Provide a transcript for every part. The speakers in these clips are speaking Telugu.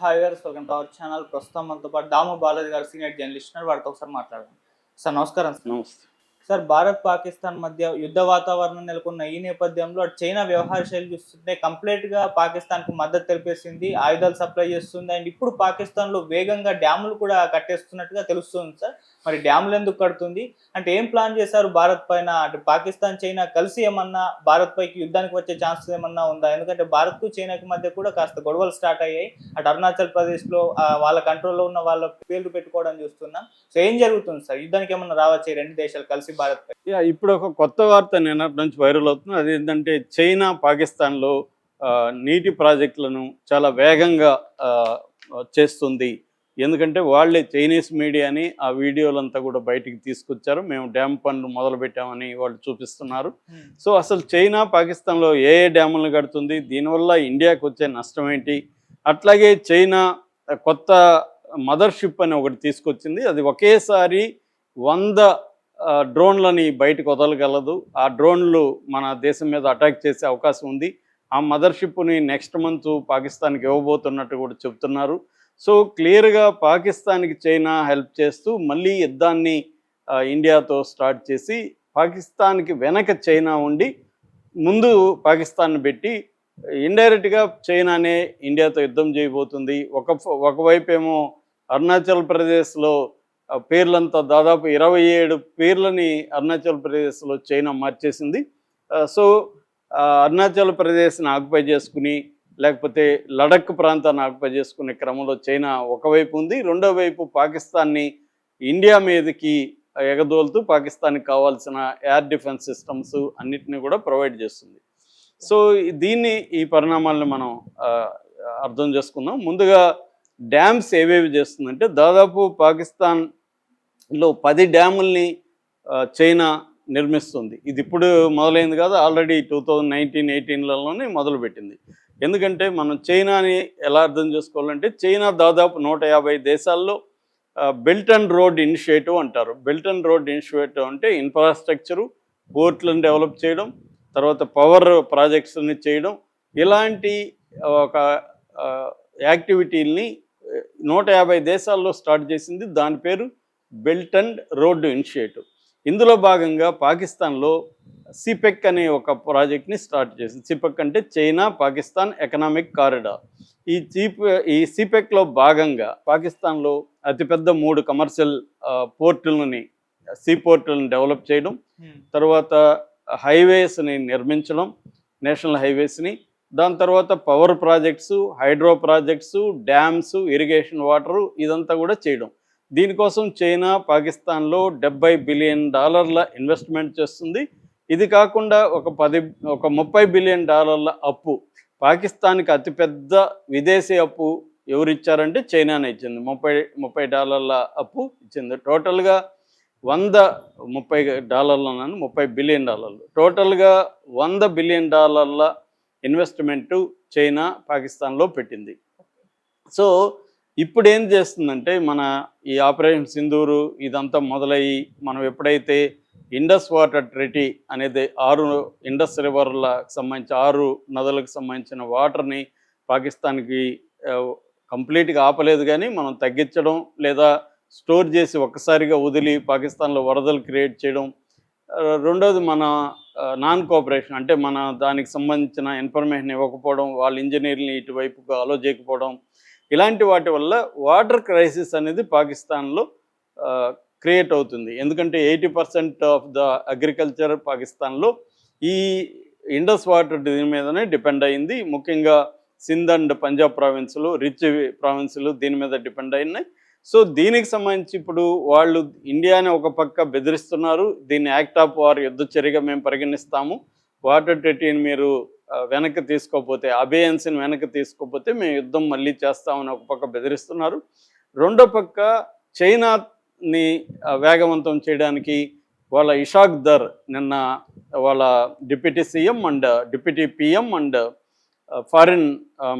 హాయ్ గారు, వెల్కమ్ టు అవర్ ఛానల్. ప్రస్తుతం మనతో పాటు దాము బాలాజీ గారు సీనియర్ జర్నలిస్ట్ ఉన్నారు. వారితో ఒకసారి మాట్లాడదాం. సార్ నమస్కారం. నమస్తే. సార్, భారత్ పాకిస్తాన్ మధ్య యుద్ధ వాతావరణం నెలకొన్న ఈ నేపథ్యంలో చైనా వ్యవహార శైలి చూస్తుంటే కంప్లీట్ గా పాకిస్తాన్ కు మద్దతు తెలిపేసింది, ఆయుధాలు సప్లై చేస్తుంది. అండ్ ఇప్పుడు పాకిస్తాన్ లో వేగంగా డ్యాములు కూడా కట్టేస్తున్నట్టుగా తెలుస్తుంది. సార్, మరి డ్యాములు ఎందుకు కడుతుంది అంటే ఏం ప్లాన్ చేశారు భారత్ పైన? అంటే పాకిస్తాన్ చైనా కలిసి ఏమన్నా భారత్ పైకి యుద్ధానికి వచ్చే ఛాన్సెస్ ఏమన్నా ఉందా? ఎందుకంటే భారత్ కు చైనాకి మధ్య కూడా కాస్త గొడవలు స్టార్ట్ అయ్యాయి. అటు అరుణాచల్ ప్రదేశ్ లో వాళ్ళ కంట్రోల్లో ఉన్న వాళ్ళ పేర్లు పెట్టుకోవడం చూస్తున్నాం. సో ఏం జరుగుతుంది సార్? యుద్ధానికి ఏమన్నా రావచ్చు ఈ రెండు దేశాలు కలిసి భారత్ పై? ఇప్పుడు ఒక కొత్త వార్త నిన్నటి నుంచి వైరల్ అవుతుంది. అదేంటంటే చైనా పాకిస్తాన్లో నీటి ప్రాజెక్టులను చాలా వేగంగా చేస్తుంది. ఎందుకంటే వాళ్ళే చైనీస్ మీడియాని ఆ వీడియోలంతా కూడా బయటికి తీసుకొచ్చారు. మేము డ్యామ్ పనులు మొదలు పెట్టామని వాళ్ళు చూపిస్తున్నారు. సో అసలు చైనా పాకిస్తాన్లో ఏ డ్యాములను కడుతుంది, దీనివల్ల ఇండియాకి వచ్చే నష్టం ఏంటి? అట్లాగే చైనా కొత్త మదర్షిప్ అని ఒకటి తీసుకొచ్చింది. అది ఒకేసారి 100 డ్రోన్లని బయటకు వదలగలదు. ఆ డ్రోన్లు మన దేశం మీద అటాక్ చేసే అవకాశం ఉంది. ఆ మదర్షిప్ని నెక్స్ట్ మంత్ పాకిస్తాన్కి ఇవ్వబోతున్నట్టు కూడా చెప్తున్నారు. సో క్లియర్గా పాకిస్తాన్కి చైనా హెల్ప్ చేస్తూ మళ్ళీ యుద్ధాన్ని ఇండియాతో స్టార్ట్ చేసి పాకిస్తాన్కి వెనక చైనా ఉండి ముందు పాకిస్తాన్ని పెట్టి ఇండైరెక్ట్గా చైనానే ఇండియాతో యుద్ధం చేయబోతుంది. ఒకవైపు ఏమో అరుణాచల్ ప్రదేశ్లో పేర్లంతా దాదాపు 27 పేర్లని అరుణాచల్ ప్రదేశ్లో చైనా మార్చేసింది. సో అరుణాచల్ ప్రదేశ్ని ఆక్యుపై చేసుకుని లేకపోతే లడక్ ప్రాంతాన్ని ఆక్యుపై చేసుకునే క్రమంలో చైనా ఒకవైపు ఉంది. రెండో వైపు పాకిస్తాన్ని ఇండియా మీదకి ఎగదోలుతూ పాకిస్తాన్కి కావాల్సిన ఎయిర్ డిఫెన్స్ సిస్టమ్స్ అన్నిటిని కూడా ప్రొవైడ్ చేస్తుంది. సో ఈ పరిణామాలను మనం అర్థం చేసుకుందాం. ముందుగా డ్యామ్స్ ఏవేవి చేస్తుందంటే దాదాపు పాకిస్తాన్లో 10 డ్యాముల్ని చైనా నిర్మిస్తుంది. ఇది ఇప్పుడు మొదలైంది కాదు, ఆల్రెడీ 2019-18లోనే మొదలుపెట్టింది. ఎందుకంటే మనం చైనాని ఎలా అర్థం చేసుకోవాలంటే చైనా దాదాపు 150 దేశాల్లో బెల్ట్ అండ్ రోడ్ ఇనిషియేటివ్ అంటారు. బెల్ట్ అండ్ రోడ్ ఇనిషియేటివ్ అంటే ఇన్ఫ్రాస్ట్రక్చరు, పోర్ట్లను డెవలప్ చేయడం, తర్వాత పవర్ ప్రాజెక్ట్స్ని చేయడం, ఇలాంటి ఒక యాక్టివిటీల్ని 150 దేశాల్లో స్టార్ట్ చేసింది. దాని పేరు బెల్ట్ అండ్ రోడ్ ఇనిషియేటివ్. ఇందులో భాగంగా పాకిస్తాన్లో సిపెక్ అనే ఒక ప్రాజెక్ట్ని స్టార్ట్ చేసింది. సిపెక్ అంటే చైనా పాకిస్తాన్ ఎకనామిక్ కారిడార్. ఈ సిపెక్లో భాగంగా పాకిస్తాన్లో అతిపెద్ద 3 కమర్షియల్ పోర్టులని, సీ పోర్టులను డెవలప్ చేయడం, తర్వాత హైవేస్ని నిర్మించడం, నేషనల్ హైవేస్ని, దాని తర్వాత power projects, hydro projects, dams, irrigation water, ఇదంతా కూడా చేయడం. దీనికోసం చైనా పాకిస్తాన్లో $70 బిలియన్ ఇన్వెస్ట్మెంట్ చేస్తుంది. ఇది కాకుండా ఒక $30 బిలియన్ అప్పు, పాకిస్తాన్కి అతిపెద్ద విదేశీ అప్పు ఎవరిచ్చారంటే చైనానే ఇచ్చింది. $30 అప్పు ఇచ్చింది. టోటల్గా $30 బిలియన్, టోటల్గా $100 బిలియన్ ఇన్వెస్ట్మెంటు చైనా పాకిస్తాన్లో పెట్టింది. సో ఇప్పుడు ఏం చేస్తుందంటే మన ఈ ఆపరేషన్ సింధూరు ఇదంతా మొదలయ్యి మనం ఎప్పుడైతే ఇండస్ వాటర్ ట్రీటీ అనేది 6 ఇండస్ రివర్లకు సంబంధించి 6 నదులకు సంబంధించిన వాటర్ని పాకిస్తాన్కి కంప్లీట్గా ఆపలేదు, కానీ మనం తగ్గించడం లేదా స్టోర్ చేసి ఒక్కసారిగా వదిలి పాకిస్తాన్లో వరదలు క్రియేట్ చేయడం. రెండోది మన నాన్ కోఆపరేషన్, అంటే మన దానికి సంబంధించిన ఇన్ఫర్మేషన్ ఇవ్వకపోవడం, వాళ్ళ ఇంజనీర్ని ఇటువైపుగా అలో చేయకపోవడం, ఇలాంటి వాటి వల్ల వాటర్ క్రైసిస్ అనేది పాకిస్తాన్లో క్రియేట్ అవుతుంది. ఎందుకంటే 80% ఆఫ్ ద అగ్రికల్చర్ పాకిస్తాన్లో ఈ ఇండస్ వాటర్ దీని మీదనే డిపెండ్ అయింది. ముఖ్యంగా సింధ్ అండ్ పంజాబ్ ప్రావిన్సులు, రిచ్ ప్రావిన్సులు దీని మీద డిపెండ్ అయినాయి. సో దీనికి సంబంధించి ఇప్పుడు వాళ్ళు ఇండియాని ఒక పక్క బెదిరిస్తున్నారు. దీన్ని యాక్ట్ ఆఫ్ వార్, యుద్ధ చర్యగా మేము పరిగణిస్తాము, వాటర్ ట్రీటీని మీరు వెనక్కి తీసుకోకపోతే, అబేయన్స్ని వెనక్కి తీసుకోకపోతే మేము యుద్ధం మళ్ళీ చేస్తామని ఒక పక్క బెదిరిస్తున్నారు. రెండో పక్క చైనాని వేగవంతం చేయడానికి వాళ్ళ ఇషాక్ దర్ నిన్న వాళ్ళ deputy CM and deputy PM and foreign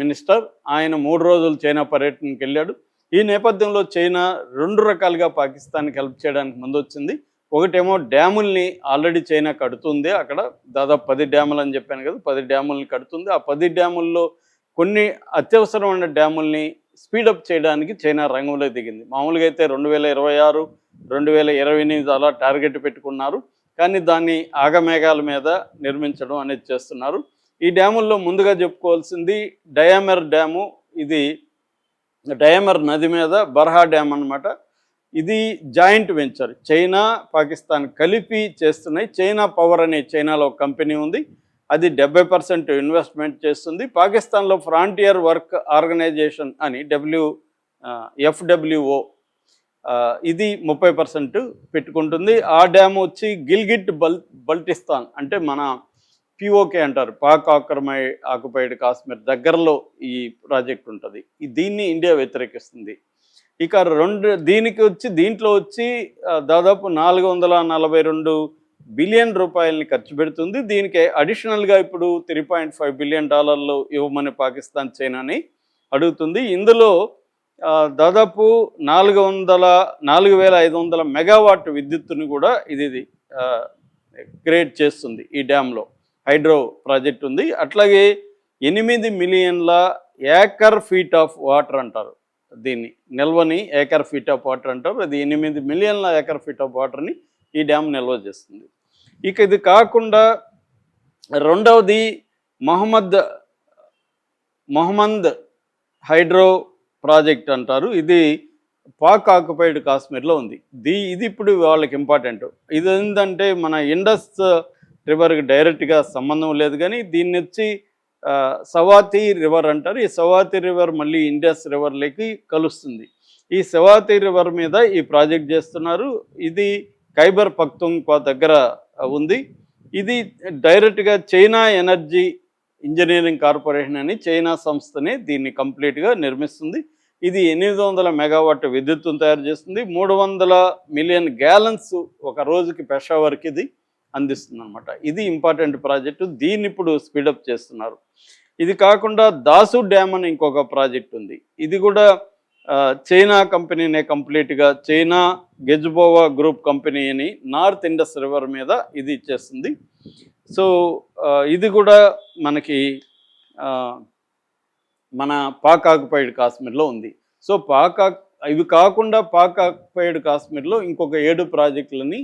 minister ఆయన 3 రోజులు చైనా పర్యటనకి వెళ్ళాడు. ఈ నేపథ్యంలో చైనా 2 రకాలుగా పాకిస్తాన్కి హెల్ప్ చేయడానికి ముందు వచ్చింది. ఒకటేమో డ్యాముల్ని ఆల్రెడీ చైనా కడుతుంది. అక్కడ దాదాపు 10 డ్యాములు అని చెప్పాను కదా, 10 డ్యాముల్ని కడుతుంది. ఆ 10 డ్యాముల్లో కొన్ని అత్యవసరమైన డ్యాముల్ని స్పీడప్ చేయడానికి చైనా రంగంలో దిగింది. మామూలుగా అయితే 2026, 2028 అలా టార్గెట్ పెట్టుకున్నారు. కానీ దాన్ని ఆగమేఘాల మీద నిర్మించడం అనేది చేస్తున్నారు. ఈ డ్యాముల్లో ముందుగా చెప్పుకోవాల్సింది డయామర్ డ్యాము. ఇది డయామర్ నది మీద బర్హా డ్యామ్ అన్నమాట. ఇది జాయింట్ వెంచర్, చైనా పాకిస్తాన్ కలిపి చేస్తున్నాయి. చైనా పవర్ అనే చైనాలో ఒక కంపెనీ ఉంది, అది 70% ఇన్వెస్ట్మెంట్ చేస్తుంది. పాకిస్తాన్లో ఫ్రాంటియర్ వర్క్ ఆర్గనైజేషన్ అని FWO ఇది 30% పెట్టుకుంటుంది. ఆ డ్యామ్ వచ్చి గిల్గిట్ బల్టిస్తాన్ అంటే మన POK అంటారు, పాక్ ఆక్యుపైడ్ కాశ్మీర్ దగ్గరలో ఈ ప్రాజెక్ట్ ఉంటుంది. దీన్ని ఇండియా వ్యతిరేకిస్తుంది. ఇక దీంట్లో వచ్చి దాదాపు 442 బిలియన్ రూపాయలని ఖర్చు పెడుతుంది. దీనికి అడిషనల్గా ఇప్పుడు $3.5 బిలియన్ ఇవ్వమని పాకిస్తాన్ చైనాని అడుగుతుంది. ఇందులో దాదాపు 4,500 మెగావాట్ విద్యుత్తుని కూడా ఇది క్రియేట్ చేస్తుంది. ఈ డ్యాంలో హైడ్రో ప్రాజెక్ట్ ఉంది. అట్లాగే 8 మిలియన్ల ఏకర్ ఫీట్ ఆఫ్ వాటర్ అంటారు దీన్ని, నిల్వని ఏకర్ ఫీట్ ఆఫ్ వాటర్ అంటారు. అది 8 మిలియన్ల ఏకర్ ఫీట్ ఆఫ్ వాటర్ని ఈ డ్యామ్ నిల్వ చేస్తుంది. ఇక ఇది కాకుండా రెండవది మొహమ్మద్ హైడ్రో ప్రాజెక్ట్ అంటారు. ఇది పాక్ ఆక్యుపైడ్ కాశ్మీర్లో ఉంది. ఇది ఇప్పుడు వాళ్ళకి ఇంపార్టెంట్. ఇది ఏంటంటే మన ఇండస్ రివర్కి డైరెక్ట్గా సంబంధం లేదు, కానీ దీన్ని వచ్చి సవాతి రివర్ అంటారు. ఈ సవాతి రివర్ మళ్ళీ ఇండస్ రివర్లోకి కలుస్తుంది. ఈ సవాతి రివర్ మీద ఈ ప్రాజెక్ట్ చేస్తున్నారు. ఇది ఖైబర్ పఖ్తూన్ఖ్వా దగ్గర ఉంది. ఇది డైరెక్ట్గా చైనా ఎనర్జీ ఇంజనీరింగ్ కార్పొరేషన్ అని చైనా సంస్థనే దీన్ని కంప్లీట్గా నిర్మిస్తుంది. ఇది 800 మెగావాట్ విద్యుత్తును తయారు చేస్తుంది. 300 మిలియన్ గ్యాలన్స్ ఒక రోజుకి పెషావర్కి ఇది అందిస్తుంది అనమాట. ఇది ఇంపార్టెంట్ ప్రాజెక్టు. దీన్ని ఇప్పుడు స్పీడప్ చేస్తున్నారు. ఇది కాకుండా దాసు డ్యామ్ అని ఇంకొక ప్రాజెక్ట్ ఉంది. ఇది కూడా చైనా కంపెనీనే కంప్లీట్గా, చైనా గెజ్బోవా గ్రూప్ కంపెనీ అని నార్త్ ఇండస్ రివర్ మీద ఇది ఇచ్చేస్తుంది. సో ఇది కూడా మనకి మన పాక్ ఆక్యుపైడ్ కాశ్మీర్లో ఉంది. సో ఇవి కాకుండా పాక్ ఆక్యుపైడ్ కాశ్మీర్లో ఇంకొక 7 ప్రాజెక్టులని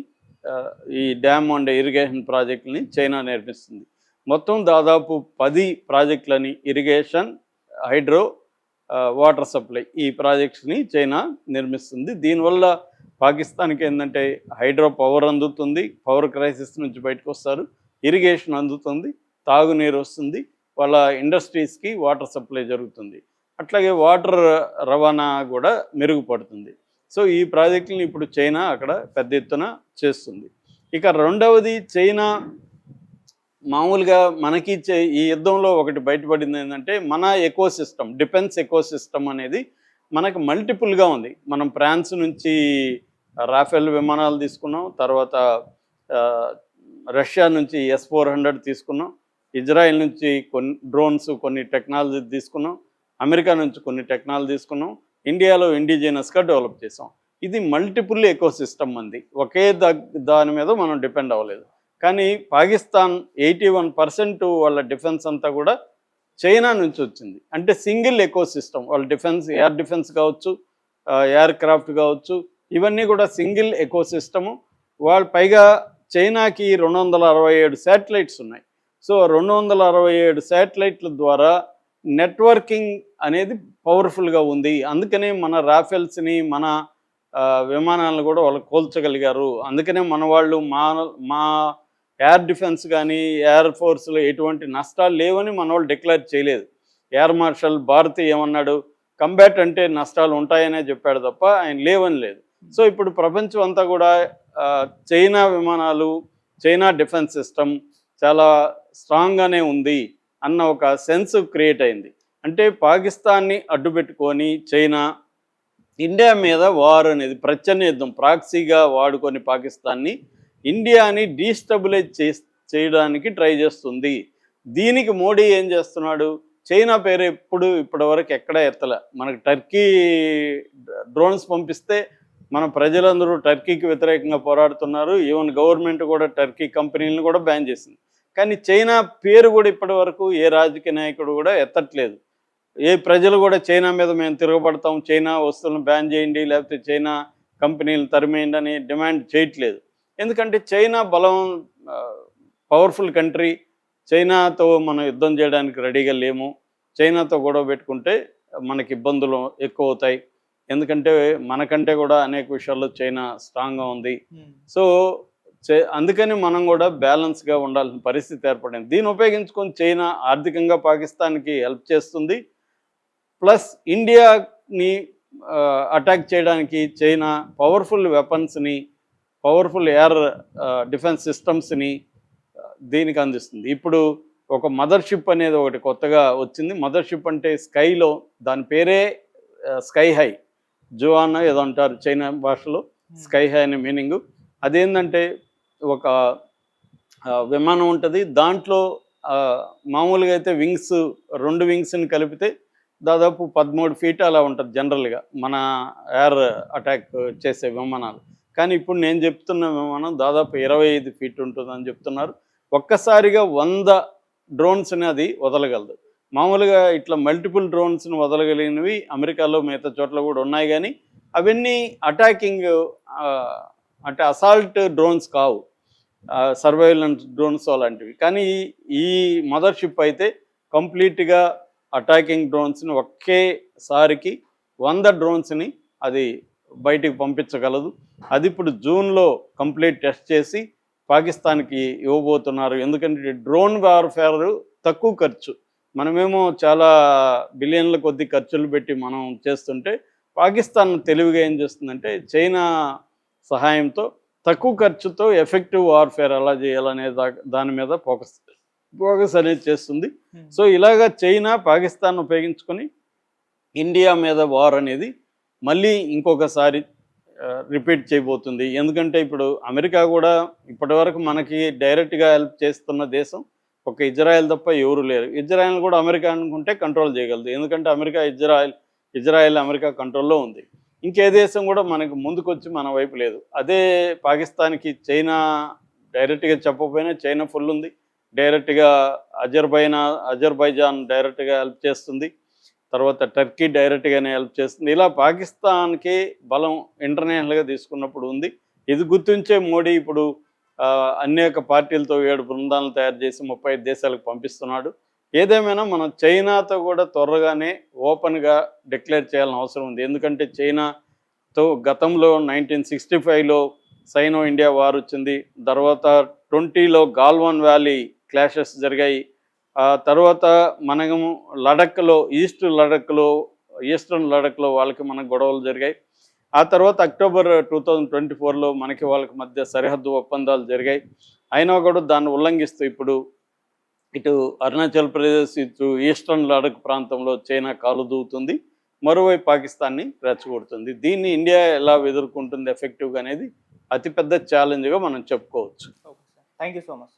ఈ డ్యామ్ అండ్ ఇరిగేషన్ ప్రాజెక్టులని చైనా నిర్మిస్తుంది. మొత్తం దాదాపు 10 ప్రాజెక్టులని ఇరిగేషన్, హైడ్రో, వాటర్ సప్లై ఈ ప్రాజెక్ట్స్ని చైనా నిర్మిస్తుంది. దీనివల్ల పాకిస్తాన్కి ఏంటంటే హైడ్రో పవర్ అందుతుంది, పవర్ క్రైసిస్ నుంచి బయటకు వస్తారు, ఇరిగేషన్ అందుతుంది, తాగునీరు వస్తుంది, వాళ్ళ ఇండస్ట్రీస్కి వాటర్ సప్లై జరుగుతుంది, అట్లాగే వాటర్ రవాణా కూడా మెరుగుపడుతుంది. సో ఈ ప్రాజెక్టులను ఇప్పుడు చైనా అక్కడ పెద్ద ఎత్తున చేస్తుంది. ఇక రెండవది, చైనా మామూలుగా మనకి ఈ యుద్ధంలో ఒకటి బయటపడింది ఏంటంటే మన ఎకోసిస్టమ్, డిఫెన్స్ ఎకోసిస్టమ్ అనేది మనకు మల్టిపుల్గా ఉంది. మనం ఫ్రాన్స్ నుంచి రాఫెల్ విమానాలు తీసుకున్నాం, తర్వాత రష్యా నుంచి S-400 తీసుకున్నాం, ఇజ్రాయెల్ నుంచి కొన్ని డ్రోన్స్, కొన్ని టెక్నాలజీ తీసుకున్నాం, అమెరికా నుంచి కొన్ని టెక్నాలజీ తీసుకున్నాం, ఇండియాలో ఇండిజినస్గా డెవలప్ చేసాం. ఇది మల్టిపుల్ ఎకోసిస్టమ్ అంది, ఒకే దాని మీద మనం డిపెండ్ అవ్వలేదు. కానీ పాకిస్తాన్ 81% వాళ్ళ డిఫెన్స్ అంతా కూడా చైనా నుంచి వచ్చింది. అంటే సింగిల్ ఎకోసిస్టమ్, వాళ్ళ డిఫెన్స్, ఎయిర్ డిఫెన్స్ కావచ్చు, ఎయిర్ క్రాఫ్ట్ కావచ్చు, ఇవన్నీ కూడా సింగిల్ ఎకోసిస్టము. వాళ్ళు పైగా చైనాకి 267 శాటిలైట్స్ ఉన్నాయి. సో 267 శాటిలైట్ల ద్వారా నెట్వర్కింగ్ అనేది పవర్ఫుల్గా ఉంది. అందుకనే మన రాఫెల్స్ని, మన విమానాలను కూడా వాళ్ళు కోల్చగలిగారు. అందుకనే మన వాళ్ళు మా ఎయిర్ డిఫెన్స్ కానీ ఎయిర్ ఫోర్స్లో ఎటువంటి నష్టాలు లేవని మన వాళ్ళు డిక్లేర్ చేయలేదు. ఎయిర్ మార్షల్ భారతి ఏమన్నాడు, కంబాట్ అంటే నష్టాలు ఉంటాయనే చెప్పాడు తప్ప ఆయన లేవని లేదు. సో ఇప్పుడు ప్రపంచం అంతా కూడా చైనా విమానాలు, చైనా డిఫెన్స్ సిస్టమ్ చాలా స్ట్రాంగ్గానే ఉంది అన్న ఒక సెన్స్ క్రియేట్ అయింది. అంటే పాకిస్తాన్ని అడ్డుపెట్టుకొని చైనా ఇండియా మీద వార్ అనేది ప్రచ్ఛన్న యుద్ధం ప్రాక్సీగా వాడుకొని పాకిస్తాన్ని, ఇండియాని డీస్టెబిలైజ్ చేయడానికి ట్రై చేస్తుంది. దీనికి మోడీ ఏం చేస్తున్నాడు, చైనా పేరు ఇప్పటివరకు ఎక్కడా ఎత్తలే. మనకు టర్కీ డ్రోన్స్ పంపిస్తే మన ప్రజలందరూ టర్కీకి వ్యతిరేకంగా పోరాడుతున్నారు. ఈవెన్ గవర్నమెంట్ కూడా టర్కీ కంపెనీలను కూడా బ్యాన్ చేసింది. కానీ చైనా పేరు కూడా ఇప్పటి వరకు ఏ రాజకీయ నాయకుడు కూడా ఎత్తట్లేదు. ఏ ప్రజలు కూడా చైనా మీద మేము తిరగబడతాం, చైనా వస్తువులను బ్యాన్ చేయండి, లేకపోతే చైనా కంపెనీలు తరిమేయండి అని డిమాండ్ చేయట్లేదు. ఎందుకంటే చైనా బలం పవర్ఫుల్ కంట్రీ. చైనాతో మనం యుద్ధం చేయడానికి రెడీగా లేము. చైనాతో గొడవ పెట్టుకుంటే మనకి ఇబ్బందులు ఎక్కువ అవుతాయి. ఎందుకంటే మనకంటే కూడా అనేక విషయాల్లో చైనా స్ట్రాంగ్గా ఉంది. సో అందుకని మనం కూడా బ్యాలెన్స్గా ఉండాల్సిన పరిస్థితి ఏర్పడింది. దీన్ని ఉపయోగించుకొని చైనా ఆర్థికంగా పాకిస్తాన్కి హెల్ప్ చేస్తుంది. ప్లస్ ఇండియాని అటాక్ చేయడానికి చైనా పవర్ఫుల్ వెపన్స్ని, పవర్ఫుల్ ఎయిర్ డిఫెన్స్ సిస్టమ్స్ని దీనికి అందిస్తుంది. ఇప్పుడు ఒక మదర్షిప్ అనేది ఒకటి కొత్తగా వచ్చింది. మదర్షిప్ అంటే స్కైలో, దాని పేరే స్కై హై, జువాన్ ఏదో అంటారు చైనా భాషలో, స్కై హై అనే మీనింగు. అదేంటంటే ఒక విమానం ఉంటుంది, దాంట్లో మామూలుగా అయితే వింగ్స్, 2 వింగ్స్ని కలిపితే దాదాపు 13 ఫీట్ అలా ఉంటుంది జనరల్గా మన ఎయిర్ అటాక్ చేసే విమానాలు. కానీ ఇప్పుడు నేను చెప్తున్న విమానం దాదాపు 25 ఫీట్ ఉంటుందని చెప్తున్నారు. ఒక్కసారిగా 100 డ్రోన్స్ని అది వదలగలదు. మామూలుగా ఇట్లా మల్టిపుల్ డ్రోన్స్ని వదలగలిగినవి అమెరికాలో మిగతా చోట్ల కూడా ఉన్నాయి, కానీ అవన్నీ అటాకింగ్ అంటే అసాల్ట్ డ్రోన్స్ కావు, సర్వైలెన్స్ డ్రోన్స్ అలాంటివి. కానీ ఈ మదర్షిప్ అయితే కంప్లీట్గా అటాకింగ్ డ్రోన్స్ని ఒకేసారికి 100 డ్రోన్స్ని అది బయటికి పంపించగలదు. అది ఇప్పుడు జూన్లో కంప్లీట్ టెస్ట్ చేసి పాకిస్తాన్కి ఇవ్వబోతున్నారు. ఎందుకంటే డ్రోన్ వార్ఫేర్ తక్కువ ఖర్చు, మనమేమో చాలా బిలియన్ల కొద్ది ఖర్చులు పెట్టి మనం చేస్తుంటే, పాకిస్తాన్ తెలివిగా ఏం చేస్తుందంటే చైనా సహాయంతో తక్కువ ఖర్చుతో ఎఫెక్టివ్ వార్ఫేర్ ఎలా చేయాలనే దాని మీద ఫోకస్ అనేది చేస్తుంది. సో ఇలాగా చైనా పాకిస్తాన్ ఉపయోగించుకొని ఇండియా మీద వార్ అనేది మళ్ళీ ఇంకొకసారి రిపీట్ చేయబోతుంది. ఎందుకంటే ఇప్పుడు అమెరికా కూడా ఇప్పటివరకు మనకి డైరెక్ట్గా హెల్ప్ చేస్తున్న దేశం ఒక ఇజ్రాయెల్ తప్ప ఎవరు లేరు. ఇజ్రాయెల్ కూడా అమెరికా అనుకుంటే కంట్రోల్ చేయగలదు. ఎందుకంటే ఇజ్రాయెల్ అమెరికా కంట్రోల్లో ఉంది. ఇంకే దేశం కూడా మనకు ముందుకొచ్చి మన వైపు లేదు. అదే పాకిస్తాన్కి చైనా డైరెక్ట్గా చెప్పకపోయినా చైనా ఫుల్ ఉంది. డైరెక్ట్గా అజర్బైజాన్ డైరెక్ట్గా హెల్ప్ చేస్తుంది. తర్వాత టర్కీ డైరెక్ట్గానే హెల్ప్ చేస్తుంది. ఇలా పాకిస్తాన్కి బలం ఇంటర్నేషనల్గా తీసుకున్నప్పుడు ఉంది. ఇది గుర్తించే మోడీ ఇప్పుడు అనేక పార్టీలతో 7 బృందాలను తయారు చేసి 35 దేశాలకు పంపిస్తున్నాడు. ఏదేమైనా మనం చైనాతో కూడా త్వరగానే ఓపెన్గా డిక్లేర్ చేయాల్సిన అవసరం ఉంది. ఎందుకంటే చైనాతో గతంలో 1965లో సైనో ఇండియా వార్ వచ్చింది. తర్వాత 20లో గాల్వాన్ వ్యాలీ క్లాషెస్ జరిగాయి. తర్వాత మనము ఈస్టర్న్ లడఖ్లో వాళ్ళకి మనకు గొడవలు జరిగాయి. ఆ తర్వాత అక్టోబర్ 2024లో మనకి వాళ్ళకి మధ్య సరిహద్దు ఒప్పందాలు జరిగాయి. అయినా కూడా దాన్ని ఉల్లంఘిస్తూ ఇప్పుడు ఇటు అరుణాచల్ ప్రదేశ్, ఇటు ఈస్టర్న్ లడఖ్ ప్రాంతంలో చైనా కాలు దూవుతుంది, మరోవైపు పాకిస్తాన్ని రెచ్చగొడుతుంది. దీన్ని ఇండియా ఎలా ఎదుర్కొంటుంది ఎఫెక్టివ్గా అనేది అతిపెద్ద ఛాలెంజ్గా మనం చెప్పుకోవచ్చు. Okay sir, thank you so much.